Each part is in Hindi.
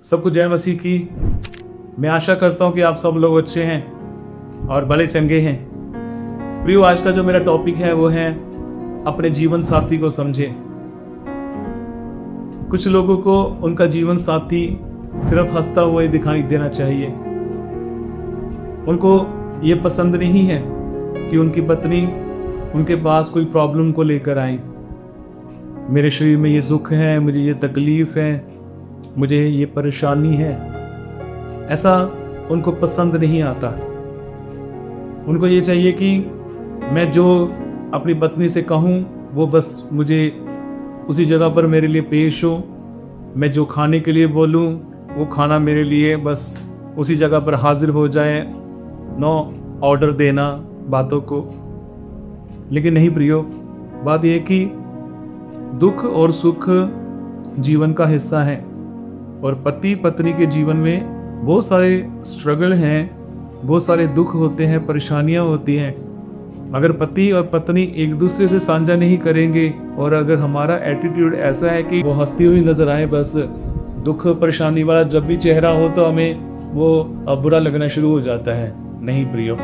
सबको जय मसीह की। मैं आशा करता हूँ कि आप सब लोग अच्छे हैं और भले चंगे हैं। प्रियो, आज का जो मेरा टॉपिक है वो है अपने जीवन साथी को समझे। कुछ लोगों को उनका जीवन साथी सिर्फ हंसता हुआ ही दिखाई देना चाहिए। उनको ये पसंद नहीं है कि उनकी पत्नी उनके पास कोई प्रॉब्लम को लेकर आई। मेरे शरीर में ये दुख है, मुझे ये तकलीफ है, मुझे ये परेशानी है, ऐसा उनको पसंद नहीं आता। उनको ये चाहिए कि मैं जो अपनी पत्नी से कहूँ वो बस मुझे उसी जगह पर मेरे लिए पेश हो। मैं जो खाने के लिए बोलूँ वो खाना मेरे लिए बस उसी जगह पर हाजिर हो जाए। नो ऑर्डर देना बातों को। लेकिन नहीं प्रियो, बात यह कि दुख और सुख जीवन का हिस्सा है और पति पत्नी के जीवन में बहुत सारे स्ट्रगल हैं, बहुत सारे दुख होते हैं, परेशानियां होती हैं। अगर पति और पत्नी एक दूसरे से साझा नहीं करेंगे और अगर हमारा एटीट्यूड ऐसा है कि वो हंसती हुई नजर आए, बस दुख परेशानी वाला जब भी चेहरा हो तो हमें वो बुरा लगना शुरू हो जाता है। नहीं प्रियो,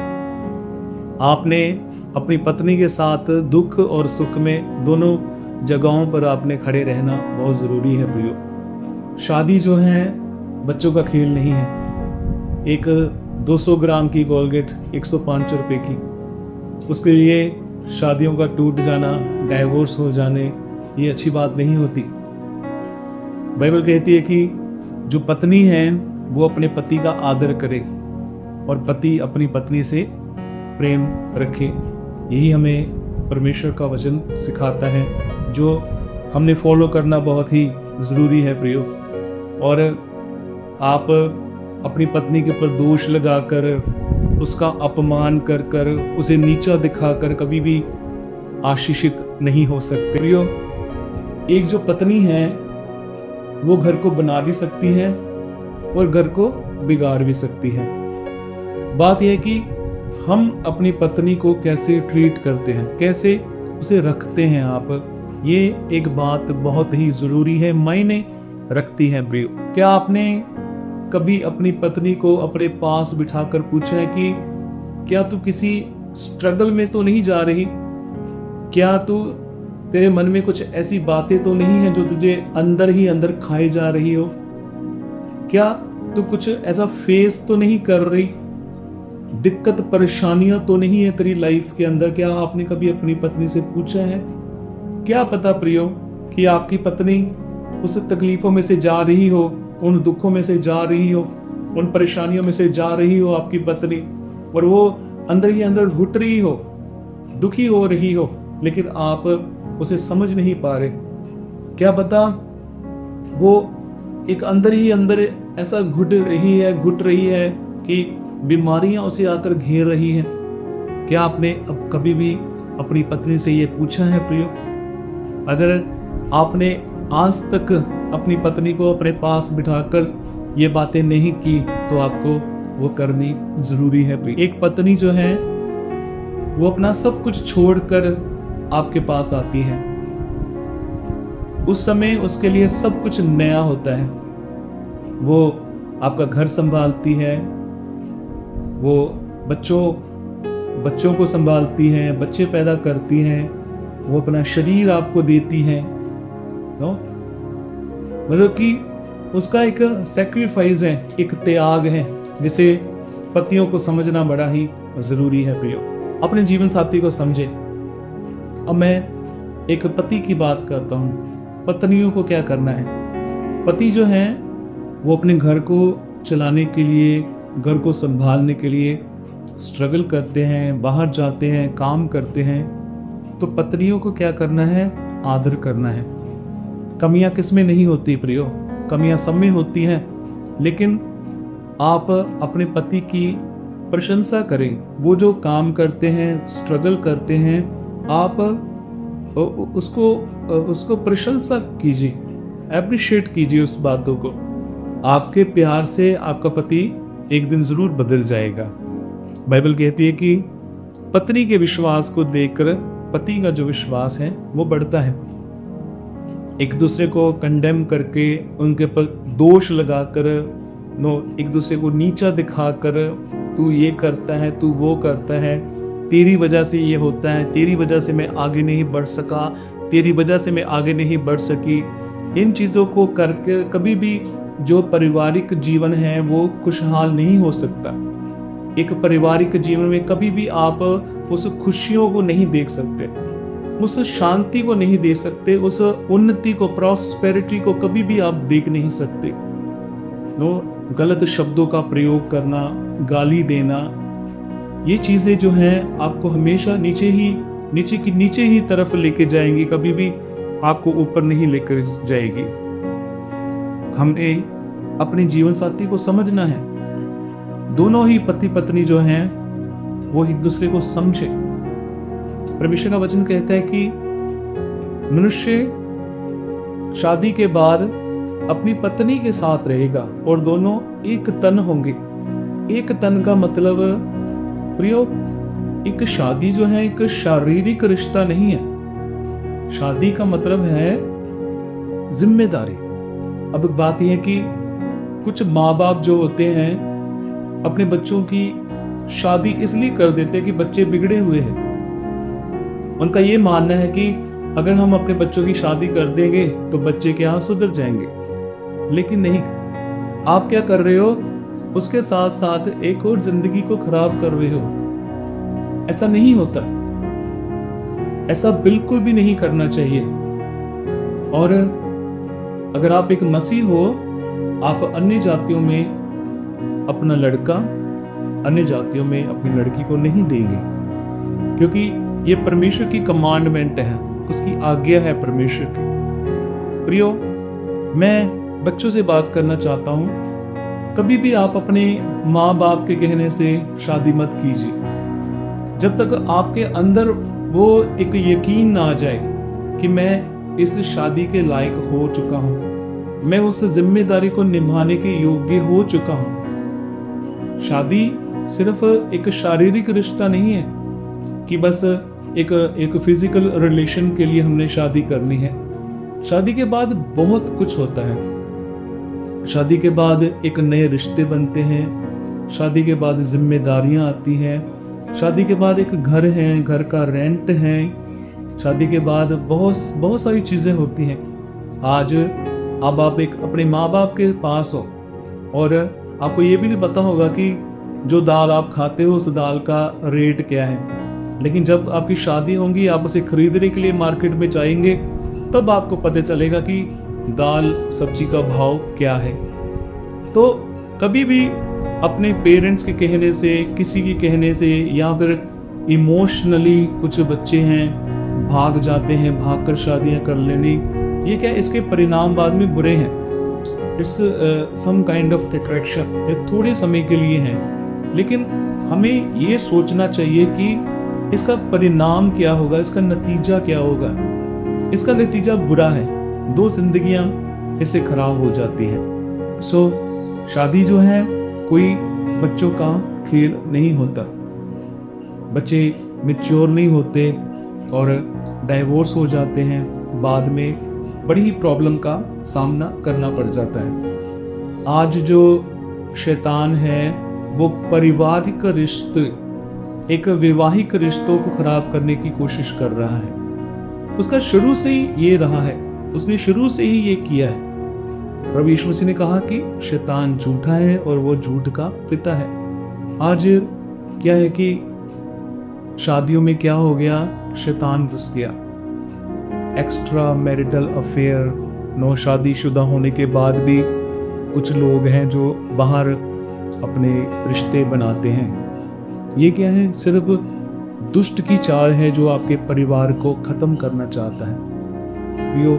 आपने अपनी पत्नी के साथ दुख और सुख में दोनों जगहों पर आपने खड़े रहना बहुत ज़रूरी है प्रियो। शादी जो है बच्चों का खेल नहीं है। एक 200 ग्राम की कोलगेट 105 रुपए की, उसके लिए शादियों का टूट जाना, डाइवोर्स हो जाने, ये अच्छी बात नहीं होती। बाइबल कहती है कि जो पत्नी है वो अपने पति का आदर करे और पति अपनी पत्नी से प्रेम रखे। यही हमें परमेश्वर का वचन सिखाता है, जो हमने फॉलो करना बहुत ही ज़रूरी है प्रियो। और आप अपनी पत्नी के ऊपर दोष लगाकर, उसका अपमान कर कर, उसे नीचा दिखाकर कभी भी आशीषित नहीं हो सकते प्रियो। एक जो पत्नी है वो घर को बना भी सकती है और घर को बिगाड़ भी सकती है। बात यह है कि हम अपनी पत्नी को कैसे ट्रीट करते हैं, कैसे उसे रखते हैं आप, ये एक बात बहुत ही ज़रूरी है, मायने रखती है प्रियो। क्या आपने कभी अपनी पत्नी को अपने पास बिठाकर पूछा है कि क्या तू किसी स्ट्रगल में तो नहीं जा रही? क्या तेरे मन में कुछ ऐसी बातें तो नहीं है जो तुझे अंदर ही अंदर खाए जा रही हो? क्या तू कुछ ऐसा फेस तो नहीं कर रही? दिक्कत परेशानियां तो नहीं है तेरी लाइफ के अंदर? क्या आपने कभी अपनी पत्नी से पूछा है? क्या पता प्रियो कि आपकी पत्नी उस तकलीफों में से जा रही हो, उन दुखों में से जा रही हो, उन परेशानियों में से जा रही हो आपकी पत्नी, और वो अंदर ही अंदर घुट रही हो, दुखी हो रही हो, लेकिन आप उसे समझ नहीं पा रहे। क्या पता वो एक अंदर ही अंदर ऐसा घुट रही है कि बीमारियां उसे आकर घेर रही हैं। क्या आपने अब कभी भी अपनी पत्नी से ये पूछा है प्रियो? अगर आपने आज तक अपनी पत्नी को अपने पास बिठाकर ये बातें नहीं की तो आपको वो करनी जरूरी है प्रियो। एक पत्नी जो है वो अपना सब कुछ छोड़कर आपके पास आती है। उस समय उसके लिए सब कुछ नया होता है। वो आपका घर संभालती है, वो बच्चों को संभालती है, बच्चे पैदा करती है, वो अपना शरीर आपको देती है। मतलब कि उसका एक सैक्रिफाइस है, एक त्याग है, जिसे पतियों को समझना बड़ा ही जरूरी है प्रियो। अपने जीवन साथी को समझे। अब मैं एक पति की बात करता हूँ। पत्नियों को क्या करना है? पति जो है वो अपने घर को चलाने के लिए, घर को संभालने के लिए स्ट्रगल करते हैं, बाहर जाते हैं, काम करते हैं। तो पत्नियों को क्या करना है? आदर करना है। कमियां किस में नहीं होती प्रियो? कमियां सब में होती हैं, लेकिन आप अपने पति की प्रशंसा करें। वो जो काम करते हैं, स्ट्रगल करते हैं, आप उसको प्रशंसा कीजिए, एप्रिशिएट कीजिए उस बातों को। आपके प्यार से आपका पति एक दिन जरूर बदल जाएगा। बाइबल कहती है कि पत्नी के विश्वास को देखकर पति का जो विश्वास है वो बढ़ता है। एक दूसरे को कंडेम करके, उनके पर दोष लगाकर, एक दूसरे को नीचा दिखाकर, तू ये करता है, तू वो करता है, तेरी वजह से ये होता है, तेरी वजह से मैं आगे नहीं बढ़ सका, तेरी वजह से मैं आगे नहीं बढ़ सकी, इन चीज़ों को करके कभी भी जो पारिवारिक जीवन है वो खुशहाल नहीं हो सकता। एक पारिवारिक जीवन में कभी भी आप उस खुशियों को नहीं देख सकते, उस शांति को नहीं देख सकते, उस उन्नति को, प्रॉस्पेरिटी को कभी भी आप देख नहीं सकते। गलत शब्दों का प्रयोग करना, गाली देना, ये चीज़ें जो हैं आपको हमेशा नीचे ही तरफ लेके जाएंगी, कभी भी आपको ऊपर नहीं लेकर जाएगी। हमें अपने जीवन साथी को समझना है, दोनों ही पति पत्नी जो हैं वो एक दूसरे को समझे। परमेश्वर का वचन कहता है कि मनुष्य शादी के बाद अपनी पत्नी के साथ रहेगा और दोनों एक तन होंगे। एक तन का मतलब प्रियो, एक शादी जो है एक शारीरिक रिश्ता नहीं है। शादी का मतलब है जिम्मेदारी। अब बात यह है कि कुछ माँ बाप जो होते हैं अपने बच्चों की शादी इसलिए कर देते हैं कि बच्चे बिगड़े हुए हैं। उनका ये मानना है कि अगर हम अपने बच्चों की शादी कर देंगे तो बच्चे क्या सुधर जाएंगे। लेकिन नहीं, आप क्या कर रहे हो, उसके साथ साथ एक और जिंदगी को खराब कर रहे हो। ऐसा नहीं होता, ऐसा बिल्कुल भी नहीं करना चाहिए। और अगर आप एक मसीह हो, आप अन्य जातियों में अपना लड़का अन्य जातियों में अपनी लड़की को नहीं देंगे, क्योंकि ये परमेश्वर की कमांडमेंट है, उसकी आज्ञा है परमेश्वर की। प्रियो, मैं बच्चों से बात करना चाहता हूँ, कभी भी आप अपने माँ बाप के कहने से शादी मत कीजिए जब तक आपके अंदर वो एक यकीन ना आ जाए कि मैं इस शादी के लायक हो चुका हूँ, मैं उस जिम्मेदारी को निभाने के योग्य हो चुका हूँ। शादी सिर्फ एक शारीरिक रिश्ता नहीं है कि बस एक फिजिकल रिलेशन के लिए हमने शादी करनी है। शादी के बाद बहुत कुछ होता है। शादी के बाद एक नए रिश्ते बनते हैं, शादी के बाद जिम्मेदारियां आती हैं, शादी के बाद एक घर है, घर का रेंट है, शादी के बाद बहुत सारी चीज़ें होती हैं। आज अब आप एक अपने माँ बाप के पास हो और आपको ये भी नहीं पता होगा कि जो दाल आप खाते हो उस दाल का रेट क्या है, लेकिन जब आपकी शादी होगी, आप उसे खरीदने के लिए मार्केट में जाएंगे, तब आपको पता चलेगा कि दाल सब्जी का भाव क्या है। तो कभी भी अपने पेरेंट्स के कहने से, किसी के कहने से, या फिर इमोशनली कुछ बच्चे हैं भाग जाते हैं, भागकर शादियां कर लेनी, ये क्या, इसके परिणाम बाद में बुरे हैं। It's some kind of attraction, ये थोड़े समय के लिए हैं, लेकिन हमें ये सोचना चाहिए कि इसका परिणाम क्या होगा, इसका नतीजा क्या होगा। इसका नतीजा बुरा है, 2 जिंदगियां इससे खराब हो जाती हैं। सो शादी जो है कोई बच्चों का खेल नहीं होता। बच्चे मैच्योर नहीं होते और डाइवोर्स हो जाते हैं, बाद में बड़ी ही प्रॉब्लम का सामना करना पड़ जाता है। आज जो शैतान है वो पारिवारिक रिश्ते, एक वैवाहिक रिश्तों को खराब करने की कोशिश कर रहा है। उसका शुरू से ही ये रहा है, उसने शुरू से ही ये किया है। प्रभु यीशु मसीह ने कहा कि शैतान झूठा है और वो झूठ का पिता है। आज क्या है कि शादियों में क्या हो गया, शैतान घुस गया। एक्स्ट्रा मैरिटल अफेयर, शादीशुदा होने के बाद भी कुछ लोग हैं जो बाहर अपने रिश्ते बनाते हैं। ये क्या है, सिर्फ दुष्ट की चाल है जो आपके परिवार को खत्म करना चाहता है। यो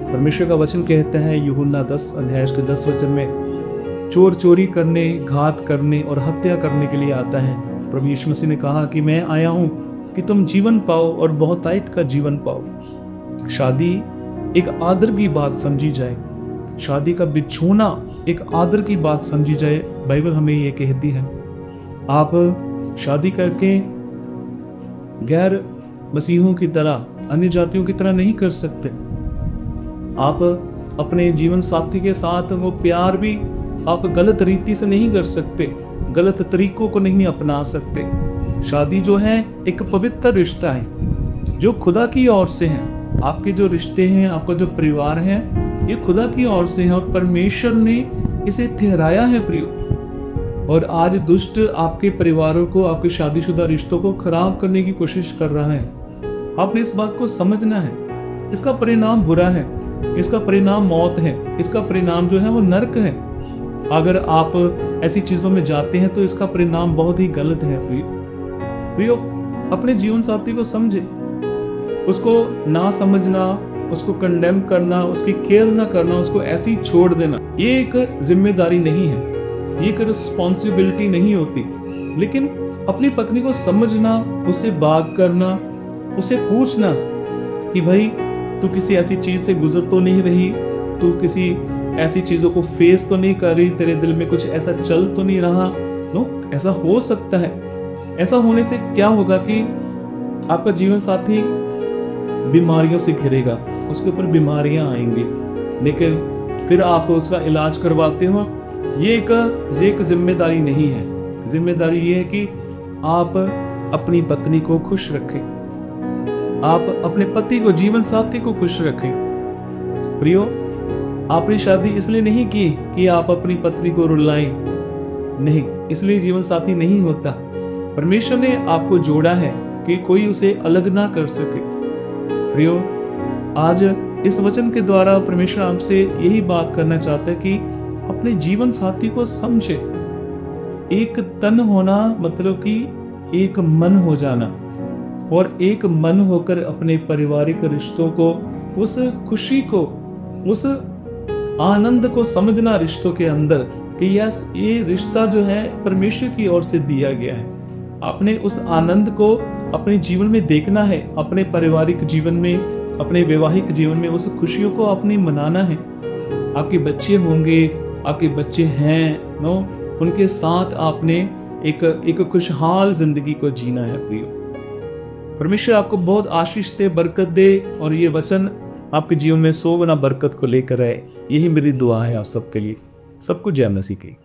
परमेश्वर का वचन कहता है यूहन्ना 10 अध्याय के 10 वचन में, चोर चोरी करने, घात करने और हत्या करने के लिए आता है। प्रभु यीशु मसीह ने कहा कि मैं आया हूँ कि तुम जीवन पाओ और बहुतायत का जीवन पाओ। शादी एक आदर की बात समझी जाए, शादी का बिछोना एक आदर की बात समझी जाए। बाइबल हमें ये कहती है, आप शादी करके गैर मसीहों की तरह, अन्य जातियों की तरह नहीं कर सकते। आप अपने जीवन साथी के साथ वो प्यार भी आप गलत रीति से नहीं कर सकते, गलत तरीकों को नहीं अपना सकते। शादी जो है एक पवित्र रिश्ता है जो खुदा की ओर से है। आपके जो रिश्ते हैं, आपका जो परिवार है, ये खुदा की ओर से है और परमेश्वर ने इसे ठहराया है प्रियो। और आज दुष्ट आपके परिवारों को, आपके शादीशुदा रिश्तों को खराब करने की कोशिश कर रहा है। आपने इस बात को समझना है। इसका परिणाम बुरा है, इसका परिणाम मौत है, इसका परिणाम जो है वो नरक है। अगर आप ऐसी चीजों में जाते हैं तो इसका परिणाम बहुत ही गलत है प्रियो। अपने जीवन साथी को समझे, उसको ना समझना, उसको कंडेम करना, उसकी केयर ना करना, उसको ऐसे ही छोड़ देना, ये एक जिम्मेदारी नहीं है, ये एक रिस्पॉन्सिबिलिटी नहीं होती। लेकिन अपनी पत्नी को समझना, उससे बात करना, उसे पूछना कि भाई तू किसी ऐसी चीज से गुजर तो नहीं रही, तू किसी ऐसी चीजों को फेस तो नहीं कर रही, तेरे दिल में कुछ ऐसा चल तो नहीं रहा। नो, ऐसा हो सकता है। ऐसा होने से क्या होगा कि आपका जीवन साथी बीमारियों से घिरेगा, उसके ऊपर बीमारियां आएंगी, लेकिन फिर आप उसका इलाज करवाते हो। ये एक जिम्मेदारी नहीं है। जिम्मेदारी ये है कि आप अपनी पत्नी को खुश रखें, आप अपने पति को, जीवन साथी को खुश रखें। प्रियो, आपने शादी इसलिए नहीं की कि आप अपनी पत्नी को रुलाएं, नहीं, इसलिए जीवन साथी नहीं होता। परमेश्वर ने आपको जोड़ा है कि कोई उसे अलग ना कर सके। प्रियो, आज इस वचन के द्वारा परमेश्वर आपसे यही बात करना चाहता है कि अपने जीवन साथी को समझे। एक तन होना मतलब कि एक मन हो जाना, और एक मन होकर अपने पारिवारिक रिश्तों को, उस खुशी को, उस आनंद को समझना रिश्तों के अंदर कि यस, ये रिश्ता जो है परमेश्वर की ओर से दिया गया है। आपने उस आनंद को अपने जीवन में देखना है, अपने पारिवारिक जीवन में, अपने वैवाहिक जीवन में उस खुशियों को आपने मनाना है। आपके बच्चे होंगे, आपके बच्चे हैं, नो, उनके साथ आपने एक खुशहाल जिंदगी को जीना है प्रियो। परमेश्वर आपको बहुत आशीष दे, बरकत दे, और ये वचन आपके जीवन में 100 गुना बरकत को लेकर आए। यही मेरी दुआ है आप सबके लिए। सबको जय मसीह की।